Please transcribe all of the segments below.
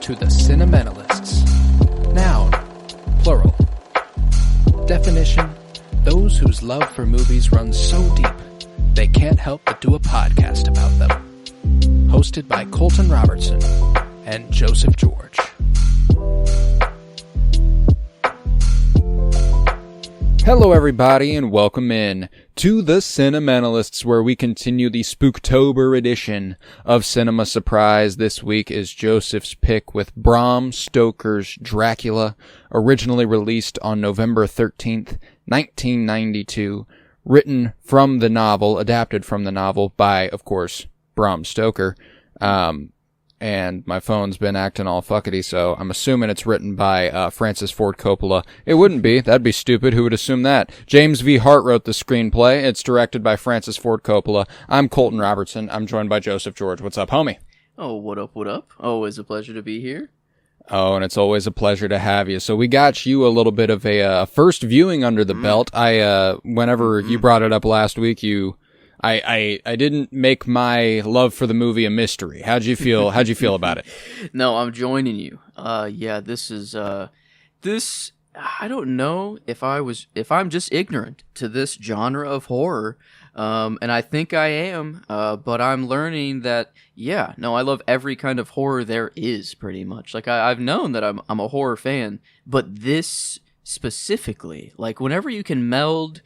to the Cinementalists. Noun, plural. Definition, those whose love for movies runs so deep, they can't help but do a podcast about them. Hosted by Colton Robertson and Joseph George. Hello everybody and welcome in to the Cinementalists, where we continue the Spooktober edition of Cinema Surprise. This week is Joseph's pick with Bram Stoker's Dracula, originally released on November 13th, 1992, written from the novel, adapted from the novel by, of course, Bram Stoker. And my phone's been acting all fuckety, so I'm assuming it's written by Francis Ford Coppola. It wouldn't be. That'd be stupid. Who would assume that? James V. Hart wrote the screenplay. It's directed by Francis Ford Coppola. I'm Colton Robertson. I'm joined by Joseph George. What's up, homie? Oh, what up, what up? Always a pleasure to be here. Oh, and it's always a pleasure to have you. So we got you a little bit of a first viewing under the belt. Whenever you brought it up last week, I didn't make my love for the movie a mystery. How'd you feel about it? No, I'm joining you. This is this. I don't know if I'm just ignorant to this genre of horror, and I think I am. But I'm learning that I love every kind of horror there is, pretty much. Like I've known that I'm a horror fan, but this specifically, like whenever you can meld,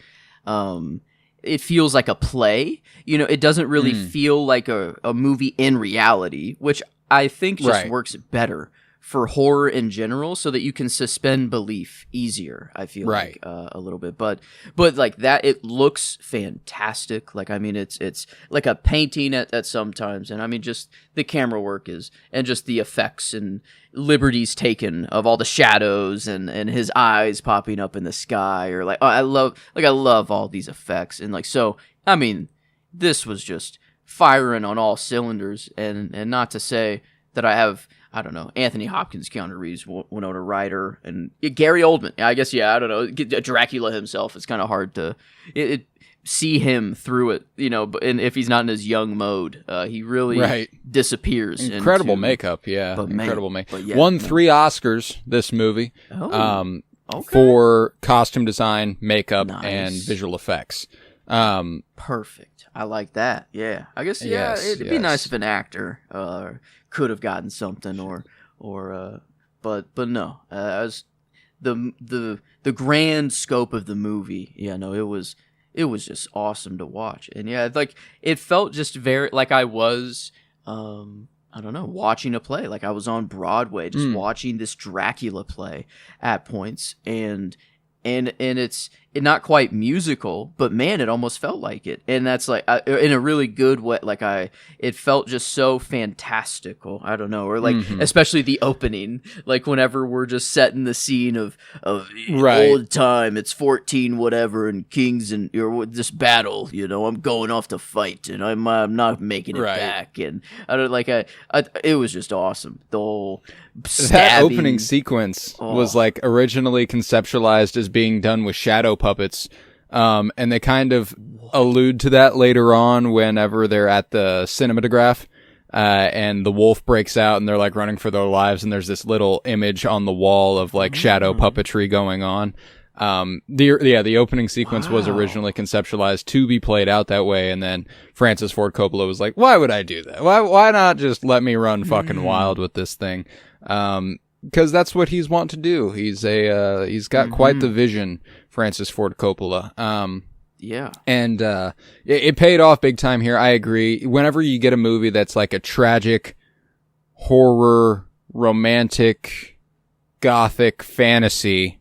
it feels like a play. You know, it doesn't really feel like a movie in reality, which I think just works better for horror in general, so that you can suspend belief easier, I feel like, a little bit. But like that, it looks fantastic. Like, I mean, it's like a painting at sometimes. And I mean, just the camera work and just the effects and liberties taken of all the shadows and his eyes popping up in the sky, or like, I love all these effects. And like, so, I mean, this was just firing on all cylinders, and not to say that I have, I don't know, Anthony Hopkins, Keanu Reeves, Winona Ryder, and Gary Oldman. I guess, I don't know, Dracula himself. It's kind of hard to see him through it, you know, and if he's not in his young mode, he really disappears. Incredible makeup, yeah. Incredible makeup. Won 3 Oscars, this movie, for costume design, makeup, and visual effects. Perfect. I like that. Yeah. I guess, it'd be nice if an actor could have gotten something, but no, as the grand scope of the movie, it was just awesome to watch. And like it felt just very like I was I don't know, watching a play, like I was on Broadway just watching this Dracula play at points, and it's not quite musical, but man, it almost felt like it. And that's like in a really good way. Like it felt just so fantastical. I don't know, or like especially the opening, like whenever we're just setting the scene of old time, it's 14 whatever and kings and this battle. You know, I'm going off to fight and I'm not making it back. And I don't like it was just awesome. The whole stabbing. That opening sequence was like originally conceptualized as being done with shadow puppets, and they kind of allude to that later on whenever they're at the cinematograph, and the wolf breaks out and they're like running for their lives, and there's this little image on the wall of like shadow puppetry going on. The opening sequence was originally conceptualized to be played out that way, and then Francis Ford Coppola was like, why would I do that? Why not just let me run fucking wild with this thing? Because that's what he's want to do. He's got quite the vision, Francis Ford Coppola. And it paid off big time here. I agree. Whenever you get a movie that's like a tragic, horror, romantic, gothic fantasy,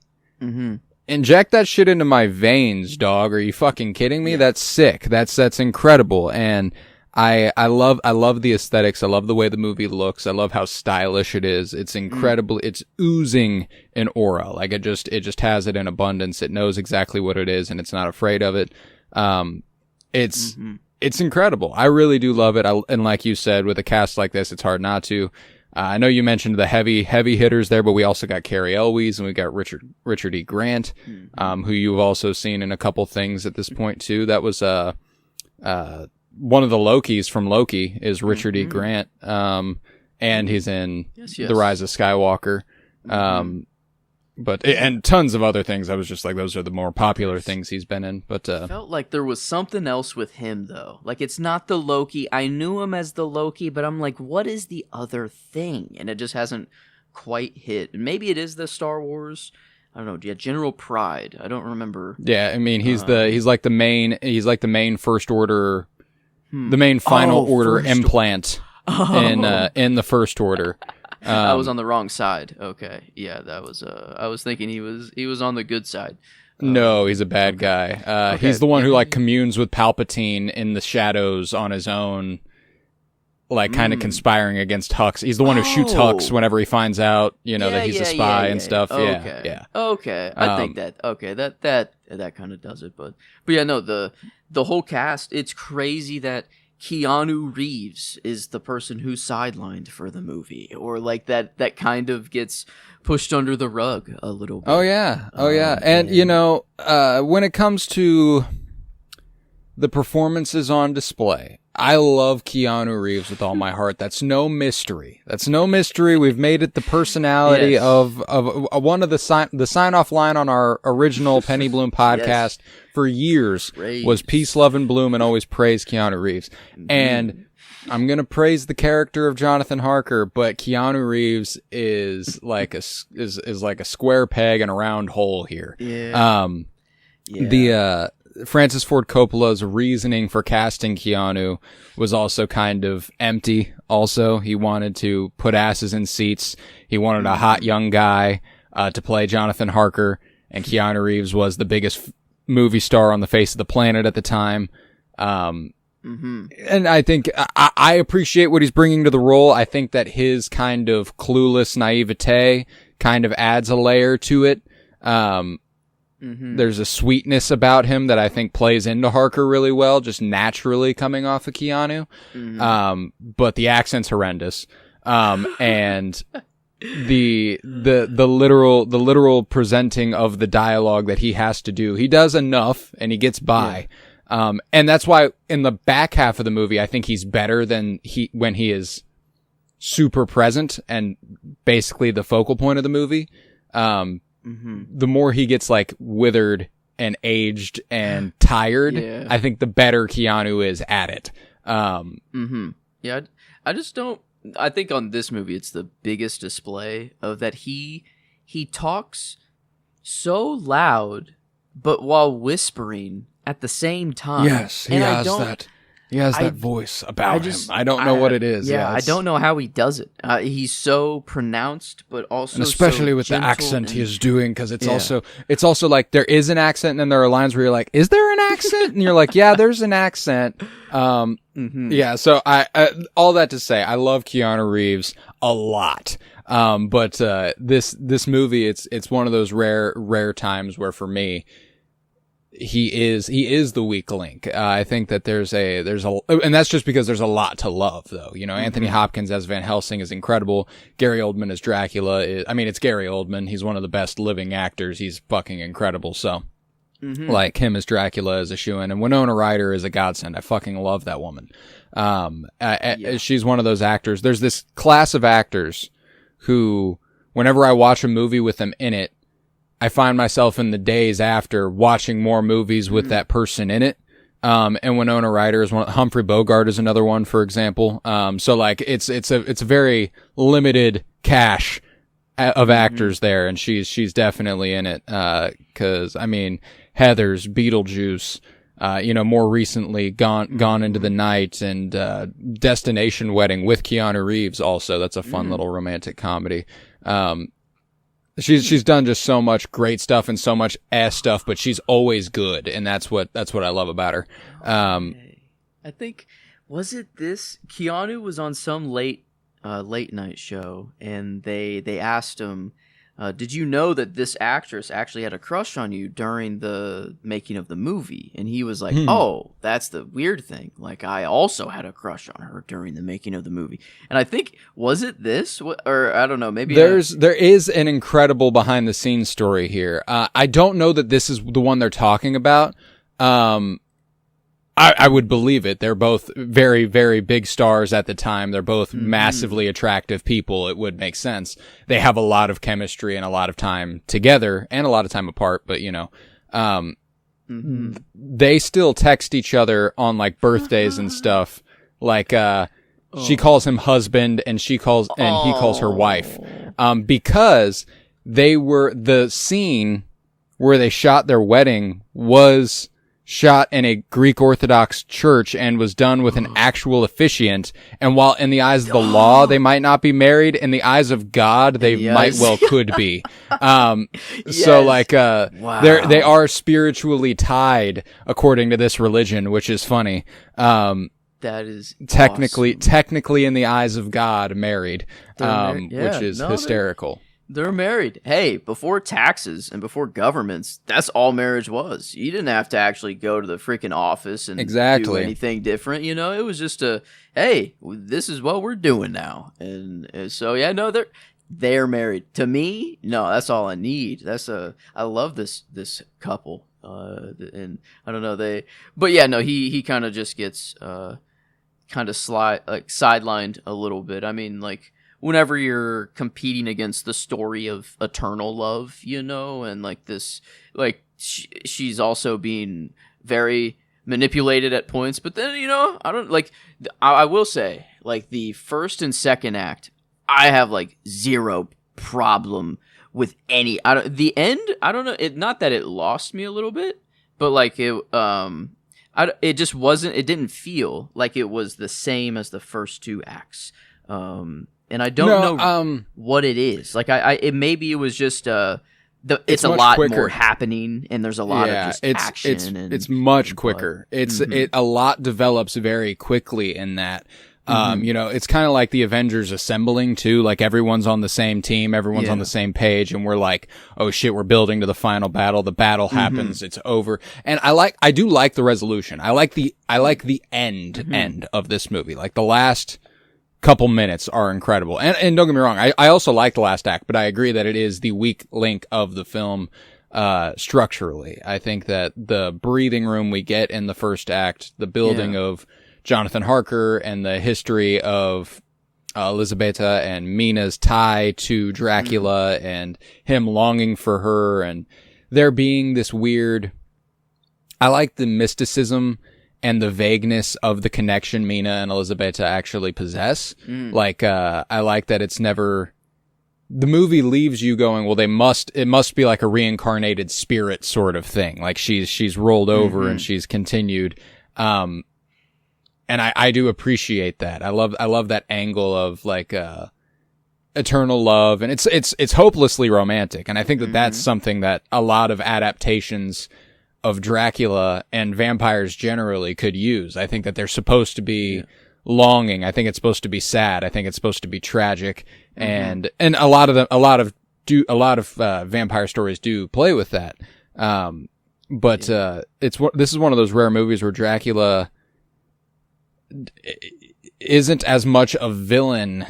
inject that shit into my veins, dog. Are you fucking kidding me? That's sick. That's incredible. And I love the aesthetics. I love the way the movie looks. I love how stylish it is. It's incredible. It's oozing an aura. Like it just has it in abundance. It knows exactly what it is, and it's not afraid of it. It's incredible. I really do love it. And like you said, with a cast like this, it's hard not to. I know you mentioned the heavy hitters there, but we also got Cary Elwes and we got Richard E. Grant, who you've also seen in a couple things at this point too. That was one of the Lokis from Loki is Richard E. Grant. and he's in Yes. The Rise of Skywalker. But and tons of other things. I was just like, those are the more popular things he's been in. But Felt like there was something else with him though. Like it's not the Loki. I knew him as the Loki, but I'm like, what is the other thing? And it just hasn't quite hit. Maybe it is the Star Wars. I don't know. Yeah, General Pride. I don't remember. yeah, I mean, he's like the main First Order, the main Final Order implant in the First Order. I was on the wrong side. Okay, yeah, that was. I was thinking he was on the good side. No, he's a bad guy. He's the one who like communes with Palpatine in the shadows on his own, like kind of conspiring against Hux. He's the one who shoots Hux whenever he finds out, that he's a spy and stuff. Okay. Yeah. Okay. I think that. Okay. That kind of does it. But yeah, no. The whole cast. It's crazy that Keanu Reeves is the person who's sidelined for the movie, or like that kind of gets pushed under the rug a little bit. Oh yeah. And when it comes to the performances on display, I love Keanu Reeves with all my heart. That's no mystery. We've made it the personality of one of the sign-off line on our original Penny Bloom podcast for years was peace, love, and bloom, and always praise Keanu Reeves. And I'm going to praise the character of Jonathan Harker, but Keanu Reeves is like a square peg in a round hole here. Francis Ford Coppola's reasoning for casting Keanu was also kind of empty. Also, he wanted to put asses in seats. He wanted a hot young guy to play Jonathan Harker, and Keanu Reeves was the biggest movie star on the face of the planet at the time. And I think I appreciate what he's bringing to the role. I think that his kind of clueless naivete kind of adds a layer to it. There's a sweetness about him that I think plays into Harker really well, just naturally coming off of Keanu. But the accent's horrendous. And the literal presenting of the dialogue that he has to do, he does enough and he gets by. And that's why in the back half of the movie, I think he's better than when he is super present and basically the focal point of the movie. The more he gets like withered and aged and tired, I think the better Keanu is at it. Yeah, I just don't. I think on this movie, it's the biggest display of that he talks so loud, but while whispering at the same time. Yes, he has that. He has that voice about him. I don't know what it is. Yeah, I don't know how he does it. He's so pronounced, but also and especially so with the accent he is doing, because it's also like there is an accent, and then there are lines where you're like, "Is there an accent?" And you're like, "Yeah, there's an accent." Yeah. So I all that to say, I love Keanu Reeves a lot. But this movie, it's one of those rare times where for me, he is the weak link. I think that there's a, and that's just because there's a lot to love though. Anthony Hopkins as Van Helsing is incredible. Gary Oldman as Dracula it's Gary Oldman. He's one of the best living actors. He's fucking incredible. So like him as Dracula is a shoo-in, and Winona Ryder is a godsend. I fucking love that woman. She's one of those actors. There's this class of actors who, whenever I watch a movie with them in it, I find myself in the days after watching more movies with that person in it. And Winona Ryder is one. Humphrey Bogart is another one, for example. So like it's a very limited cache of actors there, and she's definitely in it. 'Cause I mean, Heathers, Beetlejuice, more recently Gone into the Night, and Destination Wedding with Keanu Reeves. Also, that's a fun little romantic comedy. She's done just so much great stuff and so much ass stuff, but she's always good, and that's what I love about her. I think was it this Keanu was on some late night show, and they asked him, did you know that this actress actually had a crush on you during the making of the movie? And he was like, oh, that's the weird thing. Like, I also had a crush on her during the making of the movie. And I think, was it this? Or I don't know, maybe... There is an incredible behind-the-scenes story here. I don't know that this is the one they're talking about. I would believe it. They're both very, very big stars at the time. They're both massively attractive people. It would make sense. They have a lot of chemistry and a lot of time together and a lot of time apart, but they still text each other on like birthdays and stuff. Like, she calls him husband and he calls her wife. Because the scene where they shot their wedding was shot in a Greek Orthodox church and was done with an actual officiant. And while in the eyes of the law, they might not be married, in the eyes of God, they might well could be. So like, wow. they are spiritually tied according to this religion, which is funny. That is technically in the eyes of God, married, which is hysterical. They're married. Hey, before taxes and before governments, that's all marriage was. You didn't have to actually go to the freaking office and do anything different. You know, it was just hey, this is what we're doing now. And so, yeah, no, they're married. To me, no, that's all I need. I love this couple. And I don't know, but yeah, no, he kind of just gets kind of sidelined a little bit. I mean, like, whenever you're competing against the story of eternal love, and like this, like she's also being very manipulated at points, but then, I don't like, I will say, like, the first and second act, I have like zero problem with any, the end, I don't know, not that it lost me a little bit, but like it just wasn't, it didn't feel like it was the same as the first two acts. And I don't know what it is. Like maybe it was just it's a lot quicker. More happening, and there's a lot of just action. It's much quicker. A lot develops very quickly in that. It's kind of like the Avengers assembling too. Like, everyone's on the same team, everyone's on the same page, and we're like, oh shit, we're building to the final battle. The battle happens, it's over. And I do like the resolution. I like the end of this movie. Like, the last couple minutes are incredible. And don't get me wrong, I also like the last act, but I agree that it is the weak link of the film, structurally. I think that the breathing room we get in the first act, the building of Jonathan Harker and the history of Elisabetta and Mina's tie to Dracula and him longing for her, and there being this weird, I like the mysticism and the vagueness of the connection Mina and Elisabetta actually possess. Like, I like that it's never, the movie leaves you going, well, it must be like a reincarnated spirit sort of thing. Like, she's rolled over and she's continued. And I do appreciate that. I love that angle of like, eternal love, and it's hopelessly romantic. And I think that that's something that a lot of adaptations of Dracula and vampires generally could use. I think that they're supposed to be longing. I think it's supposed to be sad. I think it's supposed to be tragic. And a lot of vampire stories do play with that. But this is one of those rare movies where Dracula isn't as much a villain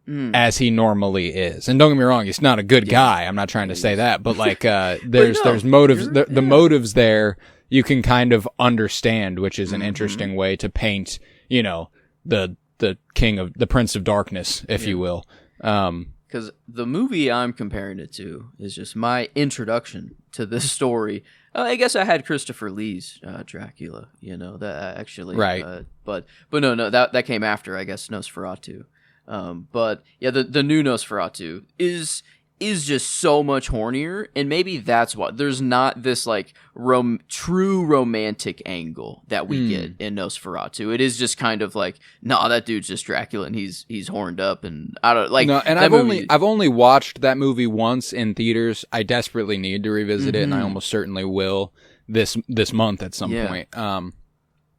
as he normally is. And don't get me wrong, he's not a good guy. I'm not trying to say that, but like, there's motives, the motives there you can kind of understand, which is an interesting way to paint, the Prince of Darkness, if you will. Because the movie I'm comparing it to is just my introduction to this story. I guess I had Christopher Lee's Dracula, that actually, right. But no, that came after, I guess, Nosferatu. But yeah, the new Nosferatu is just so much hornier, and maybe that's why there's not this like true romantic angle that we get in Nosferatu. It is just kind of like, nah, that dude's just Dracula and he's horned up, and I don't like. No, and I've only watched that movie once in theaters. I desperately need to revisit it, and I almost certainly will this month at some point.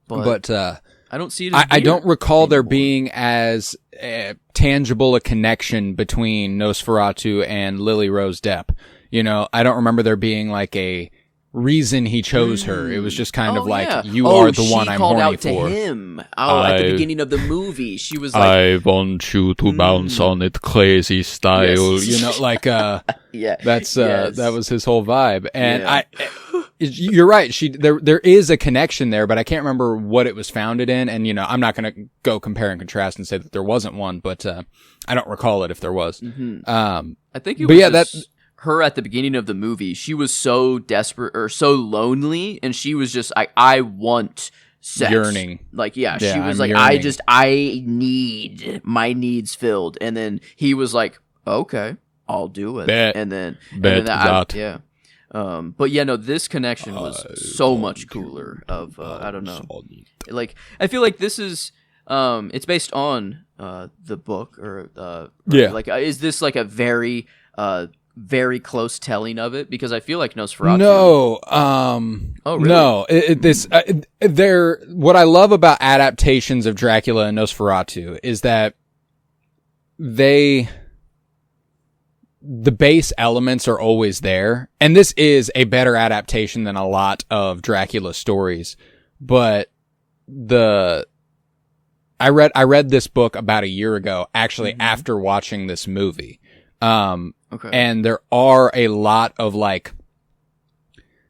But I don't see it as I don't recall anymore. There being as tangible a connection between Nosferatu and Lily Rose Depp. I don't remember there being like a reason he chose her. It was just kind of like, you are the one I'm horny for. She called out to him. At the beginning of the movie, she was like, I want you to bounce on it crazy style. Yes. That was his whole vibe. And You're right. There is a connection there, but I can't remember what it was founded in. And, I'm not going to go compare and contrast and say that there wasn't one, but, I don't recall it if there was. Mm-hmm. I think it was just her at the beginning of the movie. She was so desperate or so lonely, and she was just like, I want sex. Yearning. Like, she was I'm like, yearning. I need my needs filled. And then he was like, okay, I'll do it. Bet. And then that. Yeah. But yeah, no, this connection was so much cooler of, I don't know. Like, I feel like this is, it's based on, the book or, like, is this like a very, very close telling of it? Because I feel like Nosferatu. No. Oh, really? No. What I love about adaptations of Dracula and Nosferatu is that the base elements are always there. And this is a better adaptation than a lot of Dracula stories. But I read this book about a year ago, actually, after watching this movie. Okay. And there are a lot of like,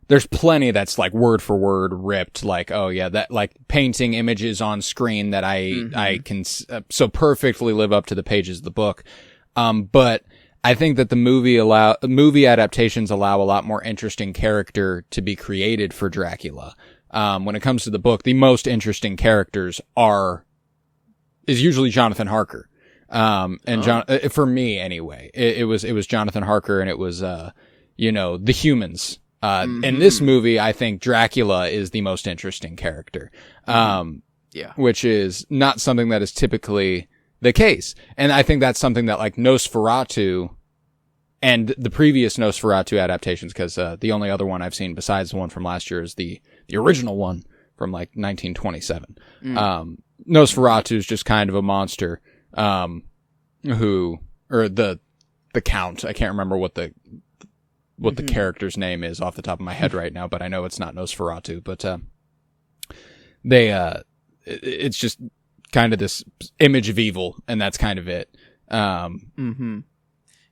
there's plenty that's like word for word ripped, like, oh yeah, that like painting images on screen that I can so perfectly live up to the pages of the book. But I think that the movie adaptations allow a lot more interesting character to be created for Dracula. When it comes to the book, the most interesting characters is usually Jonathan Harker. For me anyway, it was Jonathan Harker, and it was, the humans. In this movie, I think Dracula is the most interesting character. Which is not something that is typically the case. And I think that's something that like Nosferatu and the previous Nosferatu adaptations, because the only other one I've seen besides the one from last year is the original one from like 1927. Nosferatu is just kind of a monster, or the count. I can't remember what the character's name is off the top of my head right now, but I know it's not Nosferatu, but, it's just kind of this image of evil, and that's kind of it.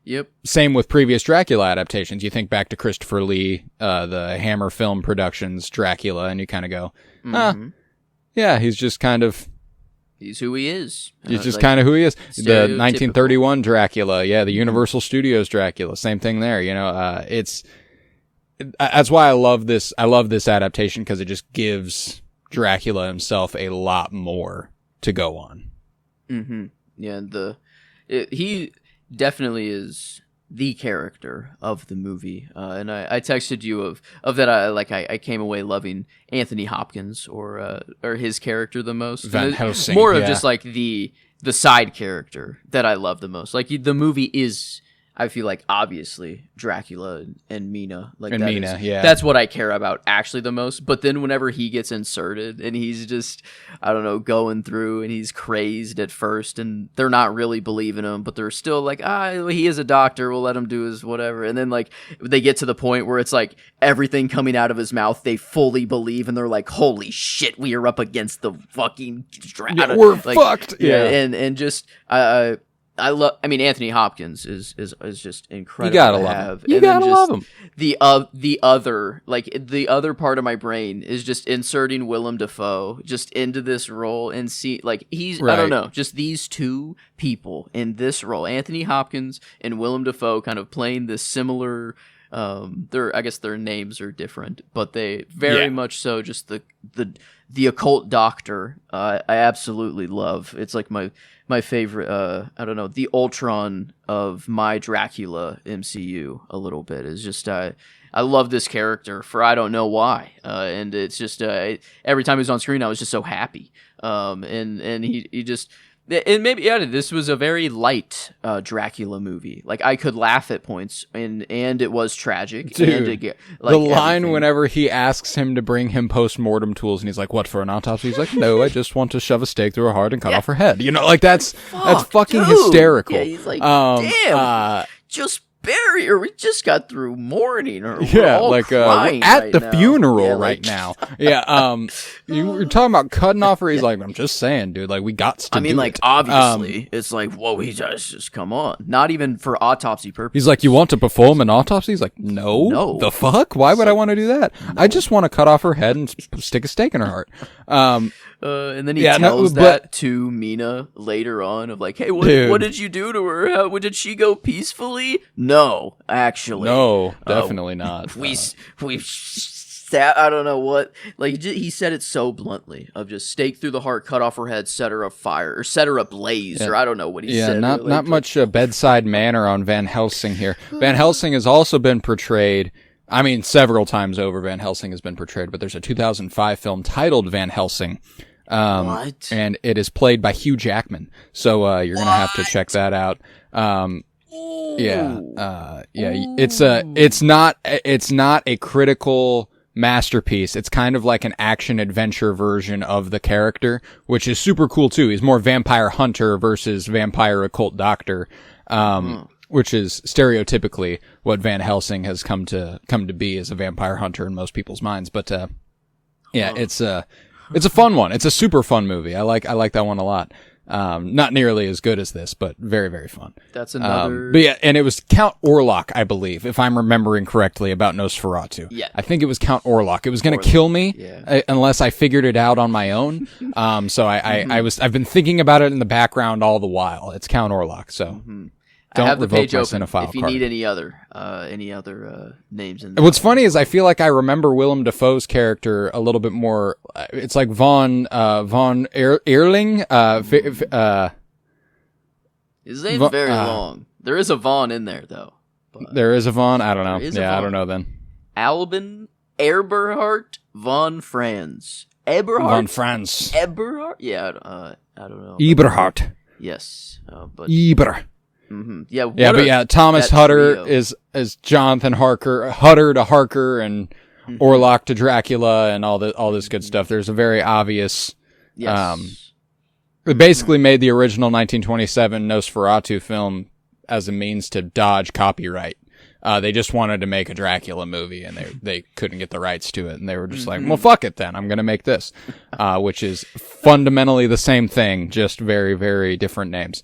Yep. Same with previous Dracula adaptations. You think back to Christopher Lee, the Hammer film productions Dracula, and you kind of go, yeah, he's just kind of... He's who he is. He's just kind of who he is. The 1931 Dracula, the Universal Studios Dracula, same thing there. That's why I love this. I love this adaptation because it just gives Dracula himself a lot more to go on. Yeah, he definitely is the character of the movie, and I texted you of that. I came away loving Anthony Hopkins or his character the most. Van Helsing, more of just like the side character that I love the most. Like the movie is, I feel like, obviously Dracula and Mina. That's what I care about actually the most. But then whenever he gets inserted and he's just, I don't know, going through and he's crazed at first and they're not really believing him, but they're still like, he is a doctor, we'll let him do his whatever. And then like they get to the point where it's like everything coming out of his mouth they fully believe, and they're like, holy shit, we are up against the fucking we're fucked. And just Anthony Hopkins is just incredible. You gotta love him. You gotta love him. The other part of my brain is just inserting Willem Dafoe just into this role and see, like, he's, right. I don't know, just these two people in this role, Anthony Hopkins and Willem Dafoe, kind of playing this similar. I guess their names are different, but they very much so just the occult doctor. I absolutely love. It's like my favorite, I don't know, the Ultron of my Dracula MCU a little bit. Is just, I love this character for I don't know why. And it's just, every time he was on screen, I was just so happy. And he just, and maybe, this was a very light Dracula movie. Like, I could laugh at points, and it was tragic. Dude, the line whenever he asks him to bring him post-mortem tools, and he's like, what, for an autopsy? He's like, no, I just want to shove a stake through her heart and cut off her head. That's fucking hysterical. Yeah, he's like, damn, just barrier. We just got through mourning. Or Yeah, we're like we're at the funeral right now. Yeah, you were talking about cutting off her. He's like, I'm just saying, dude. Like, we got to. I mean, do like, it. obviously, it's like, whoa, he just come on. Not even for autopsy purposes. He's like, you want to perform an autopsy? He's like, no. The fuck? Why would I want to do that? No. I just want to cut off her head and stick a stake in her heart. And then he tells that to Mina later on of like, hey, what did you do to her? Did she go peacefully? No, actually. No, definitely not. We sat, I don't know what, like he said it so bluntly of just stake through the heart, cut off her head, set her afire, or set her ablaze, or I don't know what he said. Yeah, not much bedside manner on Van Helsing here. Van Helsing has also been portrayed, I mean, several times over Van Helsing has been portrayed, but there's a 2005 film titled Van Helsing. What? And it is played by Hugh Jackman. So, you're going to have to check that out. It's not a critical masterpiece. It's kind of like an action adventure version of the character, which is super cool too. He's more vampire hunter versus vampire occult doctor. Which is stereotypically what Van Helsing has come to be as a vampire hunter in most people's minds. But, it's a fun one. It's a super fun movie. I like that one a lot. Not nearly as good as this, but very, very fun. That's another. But yeah, and it was Count Orlok, I believe, if I'm remembering correctly about Nosferatu. Yeah. I think it was Count Orlok. It was going to kill me unless I figured it out on my own. So I've been thinking about it in the background all the while. It's Count Orlok. So. I have the page open if you need any other names in there. What's funny is I feel like I remember Willem Dafoe's character a little bit more. It's like Von Ehrling. His name's very long. There is a Von in there though. There is a Von. I don't know. Yeah, I don't know then. Albin Eberhard von Franz. Eberhard. Von Franz. Eberhard. Yeah, I don't know. Eberhard. Yes, but Eber. Mm-hmm. Yeah, Thomas Hutter is Jonathan Hutter to Harker, and Orlok to Dracula, and all this good stuff. There's a very obvious. Yes. They basically made the original 1927 Nosferatu film as a means to dodge copyright. They just wanted to make a Dracula movie, and they couldn't get the rights to it, and they were just like, well, fuck it then. I'm going to make this, which is fundamentally the same thing, just very, very different names.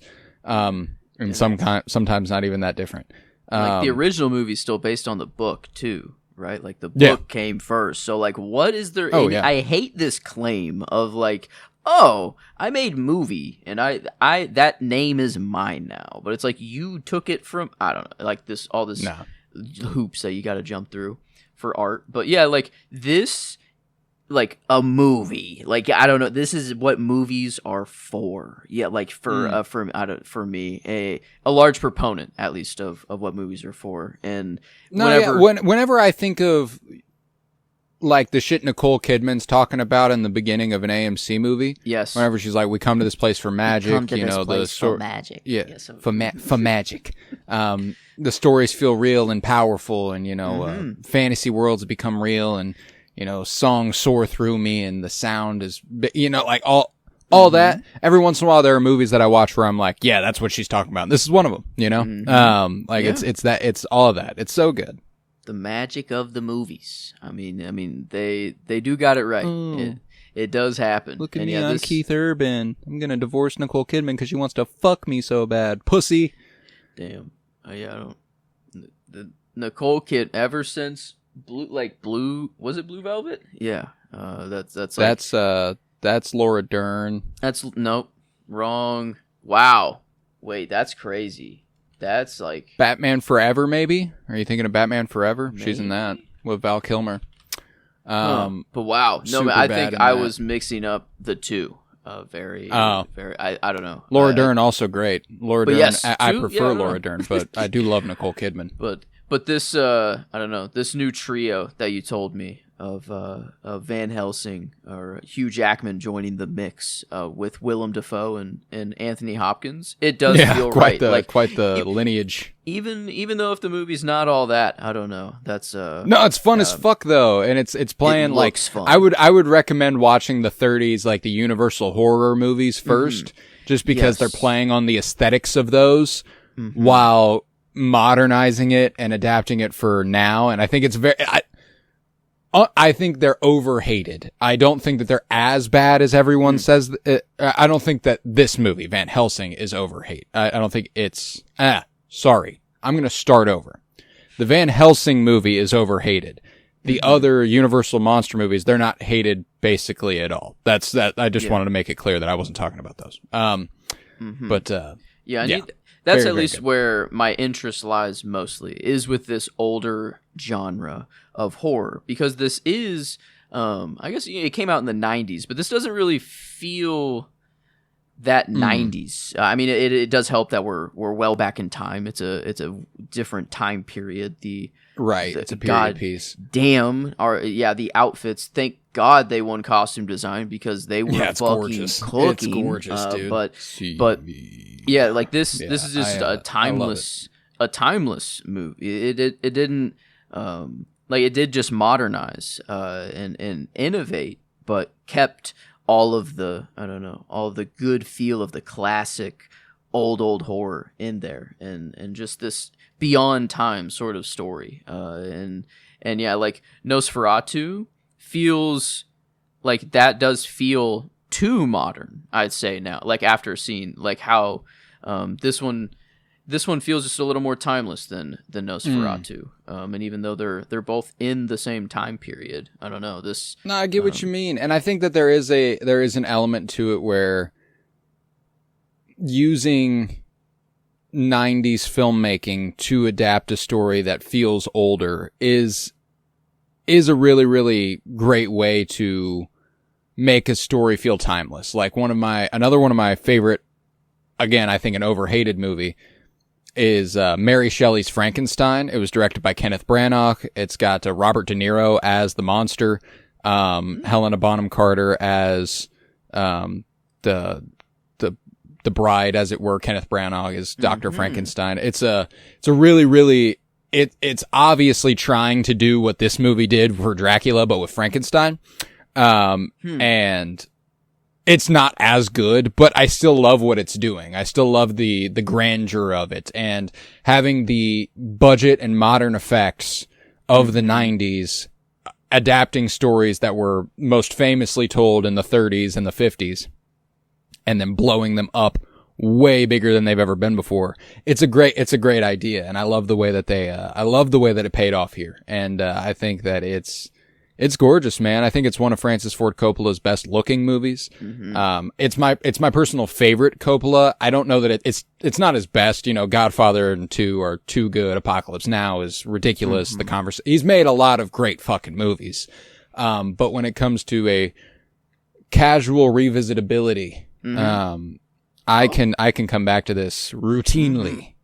And sometimes not even that different. Like the original movie is still based on the book too, right? Like the book came first. So like, what is there? I hate this claim of like, oh, I made movie and I that name is mine now. But it's like you took it from, I don't know, like all this hoops that you got to jump through for art. But yeah, like this. Like a movie, like I don't know. This is what movies are for. Yeah, like for me, a large proponent at least of what movies are for. And whenever I think of like the shit Nicole Kidman's talking about in the beginning of an AMC movie, yes. Whenever she's like, "We come to this place for magic," for magic, for magic. The stories feel real and powerful, and fantasy worlds become real and. Songs soar through me and the sound is, like all that. Every once in a while there are movies that I watch where I'm like, yeah, that's what she's talking about. This is one of them, it's all of that. It's so good. The magic of the movies. I mean, they do got it right. It does happen. Look at me on Keith Urban. I'm going to divorce Nicole Kidman because she wants to fuck me so bad. Pussy. Damn. Nicole Kidman, ever since blue was it Blue Velvet? Yeah. That's Laura Dern. Nope. Wrong. Wow. Wait, that's crazy. That's like Batman Forever, maybe? Are you thinking of Batman Forever? Maybe? She's in that with Val Kilmer. But wow. No, I think I was mixing up the two. Very. I don't know. Laura Dern also great. Laura Dern. Yes, I prefer Laura Dern, but I do love Nicole Kidman. But this, I don't know, this new trio that you told me of Van Helsing or Hugh Jackman joining the mix with Willem Dafoe and Anthony Hopkins, it does feel right. Quite the lineage. Even though if the movie's not all that, I don't know. That's no, it's fun as fuck though, and it's playing like fun. I would recommend watching the 30s like the Universal horror movies first, just because they're playing on the aesthetics of those while modernizing it and adapting it for now. And I think it's I think they're overhated. I don't think that they're as bad as everyone says. I don't think that this movie, Van Helsing, is overhated. I don't think it's, sorry. I'm going to start over. The Van Helsing movie is overhated. The other Universal monster movies, they're not hated basically at all. That's that. I just wanted to make it clear that I wasn't talking about those. But that's at least where my interest lies mostly, is with this older genre of horror, because this is, I guess it came out in the 90s, but this doesn't really feel that 90s. I mean, it does help that we're well back in time. It's a different time period. It's a period piece. Damn, the outfits. Thank God they won costume design, because they were fucking gorgeous. cooking. It's gorgeous, dude. But yeah, like this is just a timeless movie. It didn't it did just modernize and innovate, but kept all of the good feel of the classic old horror in there, and just this beyond time sort of story. And like Nosferatu feels like that does feel too modern, I'd say now, like after seeing like how this one feels just a little more timeless than Nosferatu. And even though they're both in the same time period, I don't know this. No, I get what you mean, and I think that there is an element to it where using 90s filmmaking to adapt a story that feels older is a really, really great way to make a story feel timeless. Like another one of my favorite, again, I think an overhated movie, is Mary Shelley's Frankenstein. It was directed by Kenneth Branagh. It's got Robert De Niro as the monster, Helena Bonham Carter as the bride, as it were. Kenneth Branagh is Dr. Frankenstein. It's a really, really, it's obviously trying to do what this movie did for Dracula, but with Frankenstein. And it's not as good, but I still love what it's doing. I still love the grandeur of it, and having the budget and modern effects of the 90s, adapting stories that were most famously told in the 30s and the 50s, and then blowing them up way bigger than they've ever been before. It's a great idea, and I love the way that it paid off here. And I think that it's gorgeous, man. I think it's one of Francis Ford Coppola's best looking movies. It's my personal favorite Coppola. I don't know that it's not his best. You know, Godfather and 2 are too good. Apocalypse Now is ridiculous. He's made a lot of great fucking movies. But when it comes to a casual revisitability, I can come back to this routinely.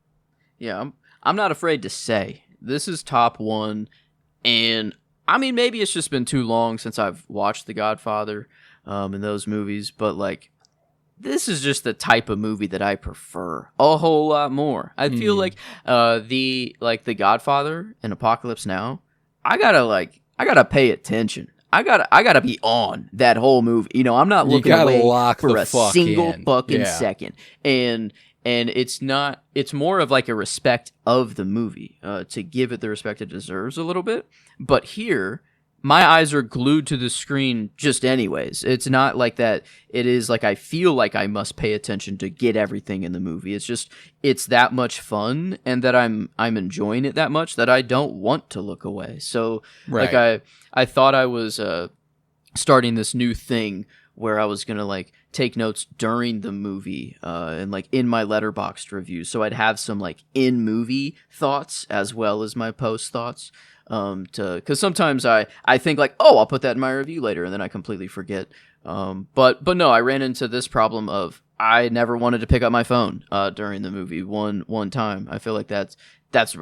Yeah, I'm not afraid to say this is top 1, and I mean, maybe it's just been too long since I've watched The Godfather and those movies, but like, this is just the type of movie that I prefer a whole lot more. I feel like The Godfather and Apocalypse Now, I gotta pay attention. I gotta be on that whole movie. You know, I'm not looking away for a single fucking second. And it's more of like a respect of the movie, to give it the respect it deserves a little bit. But here, my eyes are glued to the screen just anyways. It's not like that. It is like I feel like I must pay attention to get everything in the movie. It's just, it's that much fun, and that I'm enjoying it that much that I don't want to look away. So like I thought I was starting this new thing where I was going to like take notes during the movie and like in my Letterboxd review. So I'd have some like in movie thoughts as well as my post thoughts. Cause sometimes I think like, oh, I'll put that in my review later, and then I completely forget. But no, I ran into this problem of I never wanted to pick up my phone during the movie one time. I feel like that's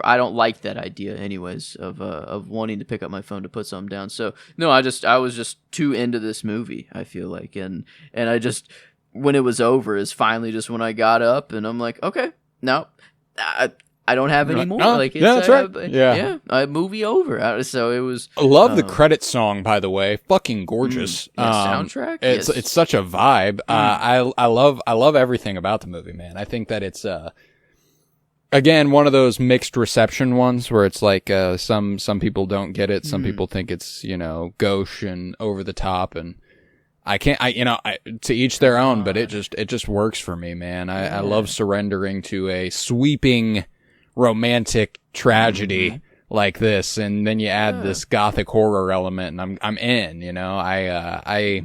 I don't like that idea anyways of wanting to pick up my phone to put something down. So no, I was just too into this movie, I feel like, and I just, when it was over is finally just when I got up and I'm like, okay, no, I don't have any more. No, like, that's right. A movie over. So it was. I love the credit song, by the way. Fucking gorgeous. Soundtrack. It's such a vibe. I love everything about the movie, man. I think that again, one of those mixed reception ones where it's like some people don't get it, some people think it's gauche and over the top, and to each their own, but it just works for me, man. I love surrendering to a sweeping romantic tragedy like this, and then you add this gothic horror element, and I'm in. I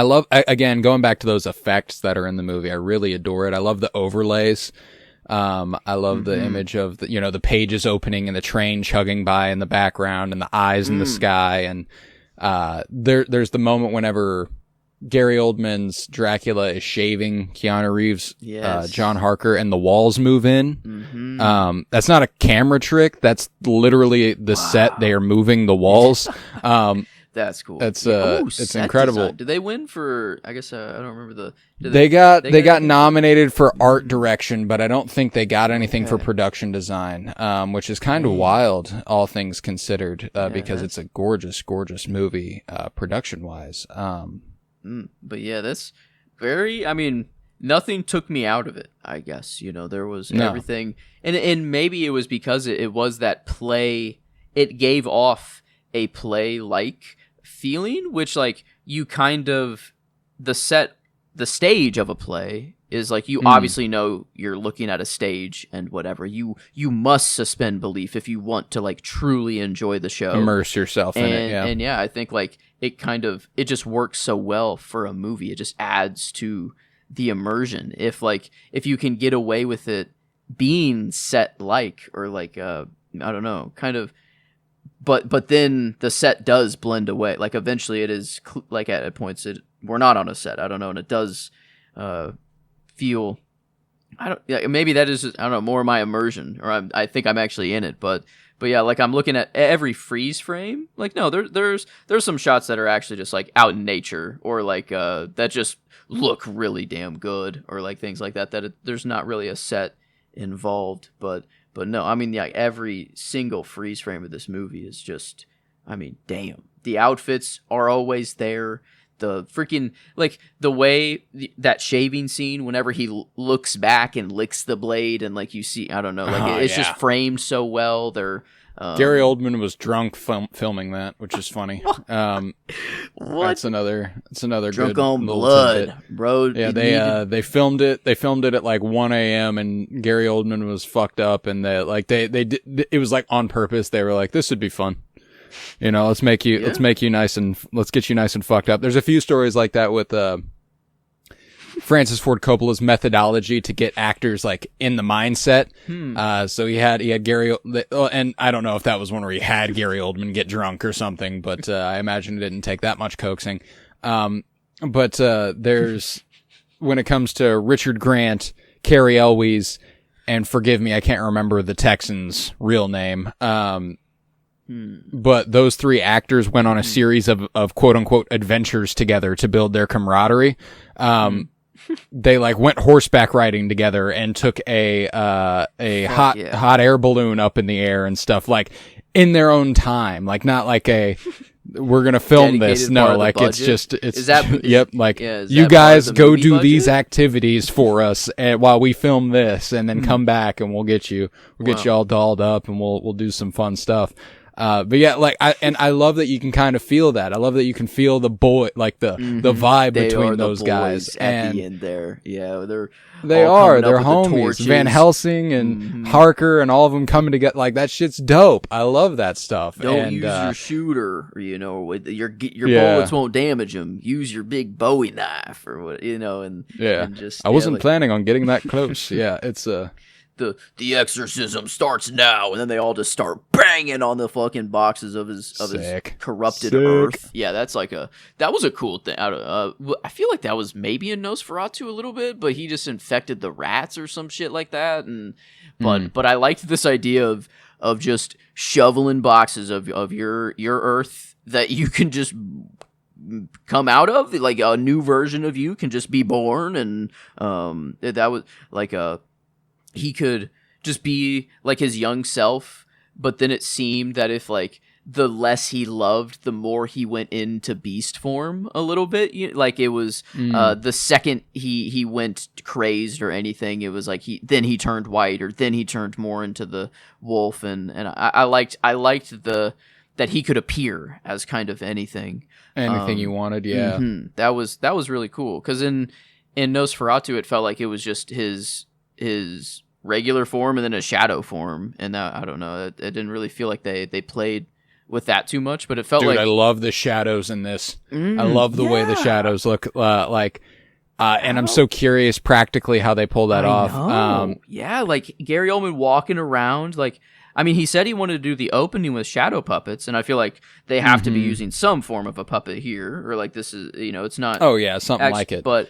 love, again, going back to those effects that are in the movie. I really adore it. I love the overlays. I love the image of the pages opening and the train chugging by in the background and the eyes in the sky. And, there's the moment whenever Gary Oldman's Dracula is shaving Keanu Reeves, John Harker, and the walls move in. That's not a camera trick. That's literally the set. They are moving the walls. That's cool. It's incredible. Design. Did they win for? I guess I don't remember They got nominated for art direction, but I don't think they got anything for production design, which is kind of wild, all things considered, because it's a gorgeous, gorgeous movie, production wise. But yeah, that's very. I mean, nothing took me out of it. I guess there was everything, and maybe it was because it was that play. It gave off a play-like feeling, which like you kind of the stage of a play is like you obviously know you're looking at a stage and whatever you must suspend belief if you want to like truly enjoy the show, immerse yourself in it. And I think like it just works so well for a movie. It just adds to the immersion if you can get away with it being set like or like I don't know, kind of. But then the set does blend away. Like eventually it is like at points we're not on a set. I don't know, and it does feel. Maybe that is I don't know, more my immersion, or I think I'm actually in it. But yeah, like I'm looking at every freeze frame. Like no, there's some shots that are actually just like out in nature, or like that just look really damn good, or like things like that. There's not really a set involved, but no, I mean, yeah, every single freeze frame of this movie is just, I mean, damn. The outfits are always there. The freaking, like, the way that shaving scene, whenever he looks back and licks the blade, and, like, you see, I don't know, like, it's just framed so well. They're... Gary Oldman was drunk filming that, which is funny. What? That's another drunk good on blood, bro. Yeah, they filmed it. They filmed it at like 1 a.m. and Gary Oldman was fucked up, and they did it was like on purpose. They were like, this would be fun. Let's get you nice and fucked up. There's a few stories like that with Francis Ford Coppola's methodology to get actors like in the mindset. So he had Gary, and I don't know if that was one where he had Gary Oldman get drunk or something, but I imagine it didn't take that much coaxing. But there's, when it comes to Richard Grant, Cary Elwes, and forgive me, I can't remember the Texan's real name. But those three actors went on a series of quote unquote adventures together to build their camaraderie. They like went horseback riding together and took a hot air balloon up in the air and stuff, like in their own time, like not like we're going to film this. No, like it's yep. Like you guys go do these activities for us while we film this, and then come back and we'll get you all dolled up and we'll do some fun stuff. But yeah, like I love that you can kind of feel that. I love that you can feel the like the vibe between those guys. At the end there, yeah, they're homies. Van Helsing and Harker and all of them coming together. Like that shit's dope. I love that stuff. Don't use your shooter, with your bullets won't damage them. Use your big Bowie knife or what, and just. I wasn't planning on getting that close. Yeah, it's The exorcism starts now, and then they all just start banging on the fucking boxes of his corrupted earth. Yeah, that was a cool thing. I feel like that was maybe in Nosferatu a little bit, but he just infected the rats or some shit like that. And but I liked this idea of just shoveling boxes of your earth that you can just come out of, like a new version of you can just be born, and that was like he could just be like his young self, but then it seemed that if like the less he loved, the more he went into beast form a little bit. Like it was the second he went crazed or anything, it was like he turned white, or then he turned more into the wolf, and I liked that he could appear as kind of anything you wanted. Yeah. That was really cool, because in Nosferatu it felt like it was just his regular form and then a shadow form, and that, I don't know, it didn't really feel like they played with that too much, but it felt like... I love the shadows in this. I love the way the shadows look like, and I'm so curious practically how they pull that off. Yeah, like Gary Oldman walking around, like, I mean, he said he wanted to do the opening with shadow puppets, and I feel like they have to be using some form of a puppet here, or like this is, it's not... Oh yeah, something like it. But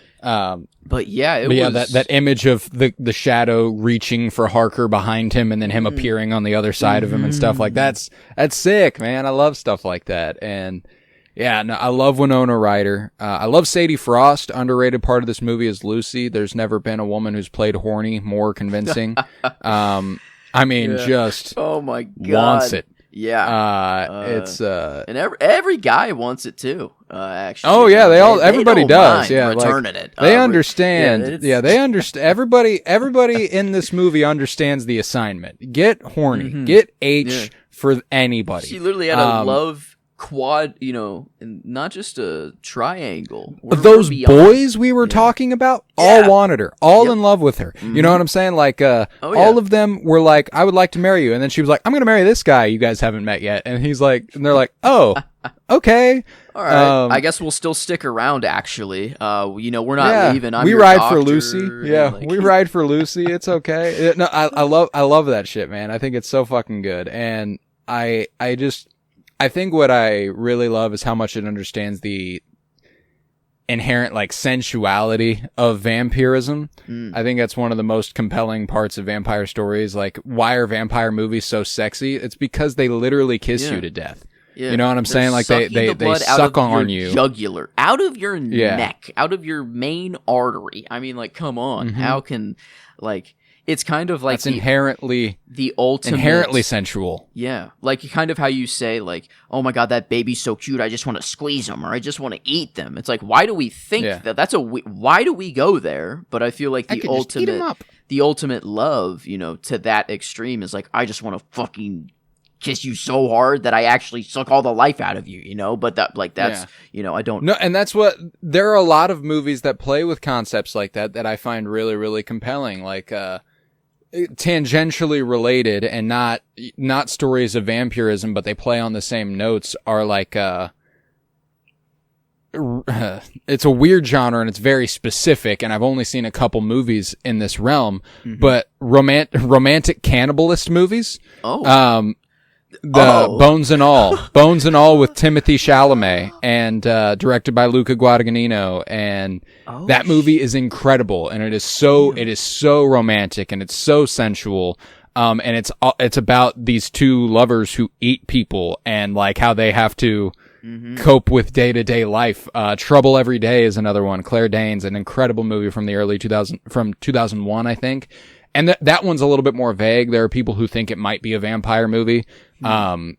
yeah, it was... that image of the shadow reaching for Harker behind him, and then him appearing on the other side of him and stuff like that's sick, man. I love stuff like that, and yeah, no, I love Winona Ryder. I love Sadie Frost. Underrated part of this movie is Lucy. There's never been a woman who's played horny more convincing. I mean, just oh my god, wants it. Yeah, it's and every guy wants it too. Actually, oh yeah, everybody does. Yeah, returning it. They understand. Yeah, they understand. Everybody in this movie understands the assignment. Get horny. Get H for anybody. She literally had a love quad, and not just a triangle. Those boys we were talking about all wanted her, all in love with her. You know what I'm saying? Like, all of them were like, I would like to marry you. And then she was like, I'm going to marry this guy you guys haven't met yet. And he's like, and they're like, oh, okay. All right. I guess we'll still stick around, actually. We're not leaving. We ride for Lucy. Yeah, we ride for Lucy. It's okay. No, I love that shit, man. I think it's so fucking good. And I think what I really love is how much it understands the inherent, like, sensuality of vampirism. I think that's one of the most compelling parts of vampire stories. Like, why are vampire movies so sexy? It's because they literally kiss you to death. Yeah. You know what I'm saying? Like, they suck on you. Jugular, out of your neck, out of your main artery. I mean, like, come on. How can, like... It's kind of like it's inherently sensual. Yeah, like kind of how you say, like, oh my god, that baby's so cute, I just want to squeeze them, or I just want to eat them. It's like, why do we think that? Why do we go there? But I feel like the ultimate love, to that extreme is like, I just want to fucking kiss you so hard that I actually suck all the life out of you, But that's I don't know. And that's what there are a lot of movies that play with concepts like that I find really, really compelling, like tangentially related and not stories of vampirism, but they play on the same notes, are like it's a weird genre and it's very specific, and I've only seen a couple movies in this realm, but romantic cannibalist movies. Bones and All with Timothy Chalamet, and directed by Luca Guadagnino, and that movie is incredible, and it is so romantic, and it's so sensual, and it's about these two lovers who eat people, and like how they have to cope with day-to-day life. Trouble Every Day is another one. Claire Danes, an incredible movie from the early 2001, I think. And that one's a little bit more vague. There are people who think it might be a vampire movie. Wow.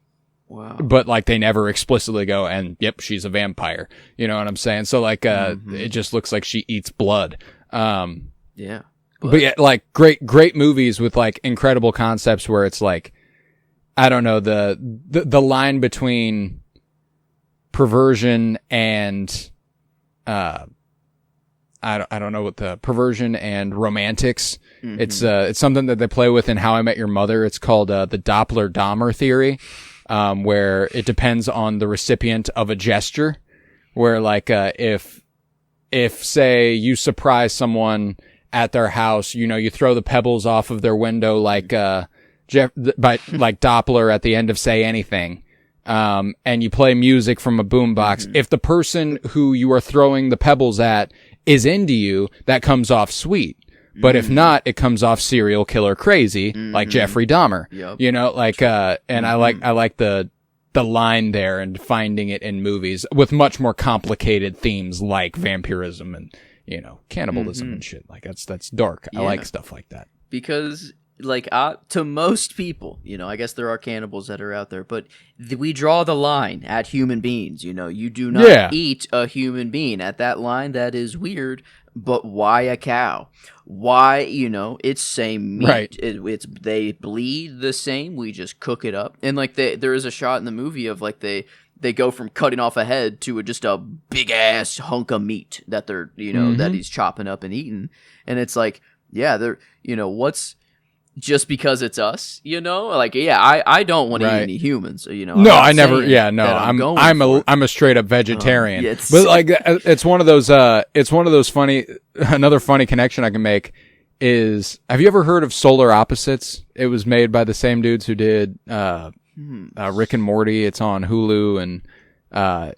But like they never explicitly go, and yep, she's a vampire. You know what I'm saying? So like, it just looks like she eats blood. But yeah, like great movies with like incredible concepts where it's like, I don't know, the line between perversion and, I don't know what the perversion and romantics. It's something that they play with in How I Met Your Mother. It's called the Doppler-Dahmer theory, where it depends on the recipient of a gesture. Where like if say you surprise someone at their house, you throw the pebbles off of their window like like Doppler at the end of Say Anything. And you play music from a boombox. If the person who you are throwing the pebbles at is into you, that comes off sweet. But if not, it comes off serial killer crazy, like Jeffrey Dahmer. Yep. And I like the line there and finding it in movies with much more complicated themes like vampirism and, cannibalism and shit. Like that's dark. Yeah. I like stuff like that. Because to most people, I guess there are cannibals that are out there, but we draw the line at human beings. You do not eat a human being. At that line, that is weird. But why a cow? Why, it's same meat. Right. They bleed the same. We just cook it up. And there is a shot in the movie of they go from cutting off a head to just a big ass hunk of meat that they're, that he's chopping up and eating. And it's they're, what's just because it's us, I don't want to eat any humans, No, I never. Yeah, no, I'm a straight up vegetarian. But it's one of those. Another funny connection I can make is, have you ever heard of Solar Opposites? It was made by the same dudes who did Rick and Morty. It's on Hulu and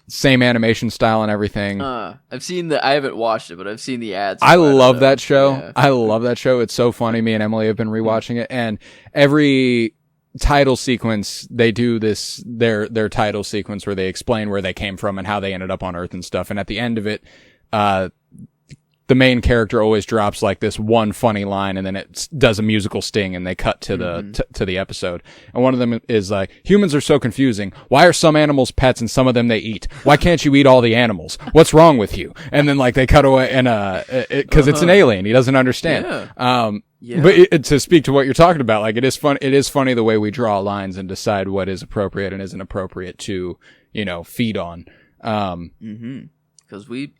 same animation style and everything. I've seen I haven't watched it, but I've seen the ads. I love that show. Yeah. I love that show. It's so funny. Me and Emily have been rewatching it, and every title sequence they do their title sequence where they explain where they came from and how they ended up on Earth and stuff. And at the end of it, the main character always drops this one funny line, and then it does a musical sting, and they cut to the episode. And one of them is humans are so confusing. Why are some animals pets and some of them they eat? Why can't you eat all the animals? What's wrong with you? And then they cut away, and because it's an alien, he doesn't understand. Yeah. But to speak to what you're talking about, it is fun. It is funny the way we draw lines and decide what is appropriate and isn't appropriate to feed on. Because we